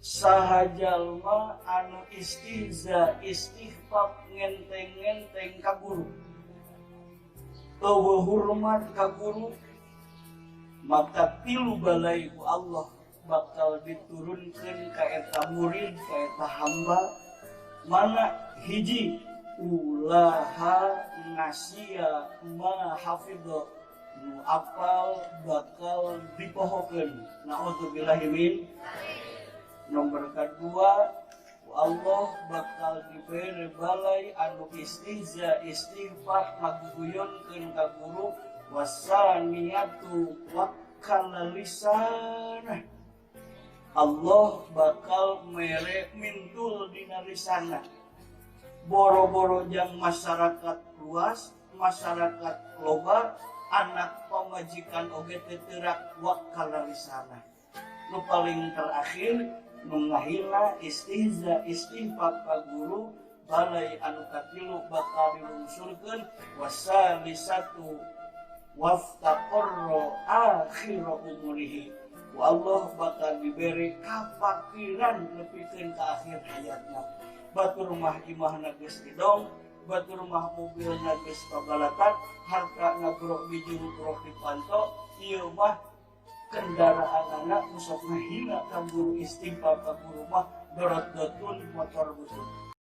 sahajalma anu istihza istighfar ngenteng-ngenteng ka guru eueuh hormat ka guru, maka tilu balai ku Allah bakal diturunkeun ka eta murid, ka eta hamba. Mana hiji ulaha nasiya ma hafidho, nu apal bakal dipohokeun. Na'udzubillahi min. Nomor kedua, Allah bakal diberi balai anu istihza istighfar ngaguguyunkeun ka guru. Wasaniyatu wakal lisan, Allah bakal mere mintul dina lisana. Boro-boro jang masyarakat luas, masyarakat loba, anak pamajikan oge teu teurak wakal lisana. Nu paling terakhir nu ngahina istihza istighfar ka guru, balai anu katilu bakal dilungsurkeun. Wasalisatu waftaqarra akhir umurihi, Allah bakal diberi kafakiran nepikeun ka akhir hayatna. Batur rumah imahna geus didong, batur rumah mobilna geus kabalatan, harta ngabrok bijuru brok dipanto, ieu mah kendaraan anak usok ngahina ka guru istighfar ka guru mah dorot-dotun motor butut.